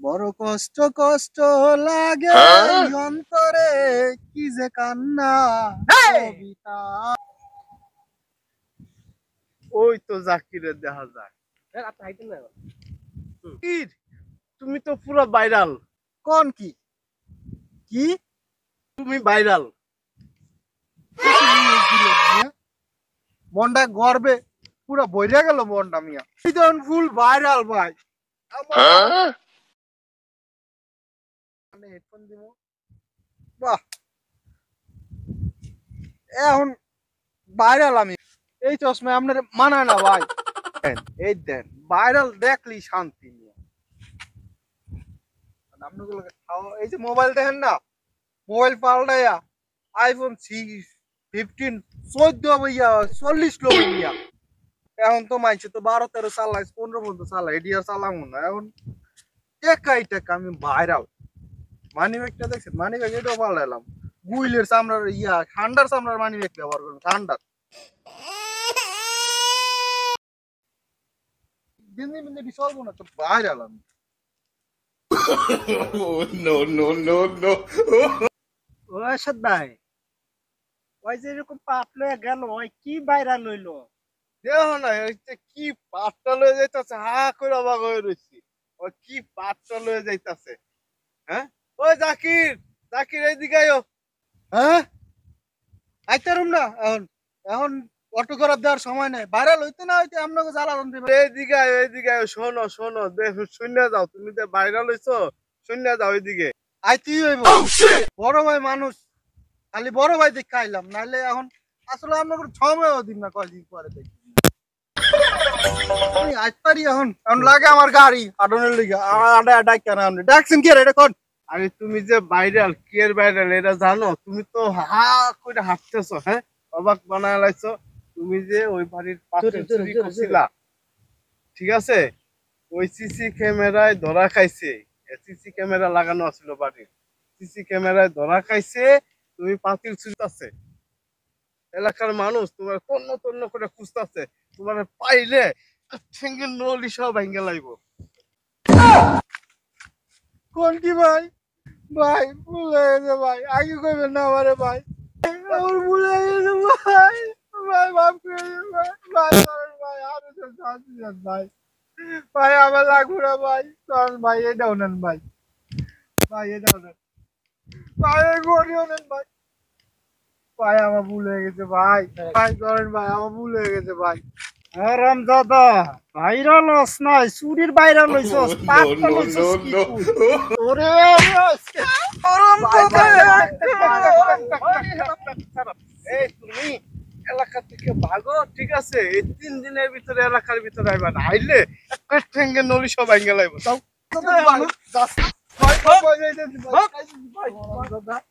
বড় কষ্ট কষ্ট লাগে এই অন্তরে, কি যে কান্না কবিতা। ওই তো জাকিরের দেখা যায়। জাকির, তুমি তো পুরো ভাইরাল। কোন কি কি তুমি ভাইরাল। মনটা গর্বে পুরো বইরা গেল মনটা মিয়া। এই তো ফুল ভাইরাল ভাই। হেডফোন দিব, বাহ এখন ভাইরাল আমি। এই চশমা আপনার মানায় না ভাই। এই দেন ভাইরাল দেখলি শান্তি নিয়ে। আপনাগুলোকে এই যে মোবাইল দেখেন না, মোবাইল পাল্টাইয়া আইফোন 15 14 ভাইয়া 40 লোক নিয়া। এখন তো মাইছে তো 12 13 চালাই 15 পর্যন্ত চালাই, এটি আর চালামু না এখন। টেকাই টেকা আমি ভাইরাল। মানি ব্যাগটা দেখছেন, মানি ব্যাগ এটাও পাল্টাইলাম। গুইলের চামড়ার ঠান্ডার চামড়ার মানি ব্যাগ ব্যবহার করুন, ঠান্ডার। দিন দিন দিন চলবো না তো ভাইরাল আমি। No, no, no, no. ও আসাদ ভাই, ওই যে এরকম পাপ লয়ে গেল, ওই কি ভাইরাল হইলো? দেখো না ওই যে কি পাটটা লয়ে যাইতাছে, হা করে অবাক হয়ে রইছি। ও কি পাটটা লয়ে যাইতাছে। হ্যাঁ, ওই জাকির, জাকির এইদিকে আয়ো। হ্যাঁ আইতারুম না এখন। এখন অটোগ্রাফ দেওয়ার সময় নেই, ভাইরাল হইতে না হইতে আপনাকে জ্বালাতন দিবে। এইদিকে আয়ো, এইদিকে আয়ো। শোনো শোনো, দেখো শুনে যাও, তুমি যে ভাইরাল হইছো, শুনে যাও এইদিকে। আইতেই হইব। বড় ভাই মানুষ, খালি বড় ভাই দেখে আইলাম, নাইলে এখন আসলে আপনাকে সময়ও দিন না, কয়দিন পরে দেখি আমি আজ পারি। এখন এখন লাগে আমার গাড়ি আডনের লিগা আডা আডা কেন আপনি ডাকছেন কি রে এটা কোন? আরে তুমি যে ভাইরাল, কে ভাইরাল এটা জানো? তুমি তো হা করে হাঁটতেছো, হ্যাঁ, অবাক বানায় লাইছো। তুমি যে ওই বাড়ির পাশে চুরি করছিলা, ঠিক আছে, ওই সিসি ক্যামেরায় ধরা খাইছে। সিসি ক্যামেরা লাগানো ছিল বাড়ির, সিসি ক্যামেরায় ধরা খাইছে। তুমি পাতিল ছুটতাছে, এলাকার মানুষ তোমার তন্ন তন্ন করে খুঁজতাছে। তোমার পাইলে ঠেঙ্গের নলি সব ভেঙে লাইব। কোন কি ভাই? ভাই ভুল হয়ে গেছে ভাই, আগে কইবেন না আমারে ভাই। আমার ভুল হয়ে গেছে ভাই। ভাই মাফ করে দিন ভাই। ভাই চলেন ভাই, আরো শান্তি দেন ভাই। ভাই আমার লাগবে না ভাই, চলেন ভাই এটাও নেন ভাই। ভাই এটাও নেন ভাই, এই ঘড়িও নেন ভাই। ভাই আমার ভুল হয়ে গেছে ভাই। ভাই চলেন ভাই, আমার ভুল হয়ে গেছে ভাই। আরাম দাদা, ভাইরাল হস নাই, চুরির ভাইরাল হইছস, No, পাপ no, লইছস no, কি no. তুই? ওরে আরাম দাদা। এই তুমি এলাকা থেকে ভাগো, ঠিক আছে? এই 3 দিনের ভিতরে এলাকার ভিতরে আইবা না, আইলে একটা ঠেঙ্গের নলি সব ভেঙে লাইব। তাও ভাই ভাই ভাই ভাই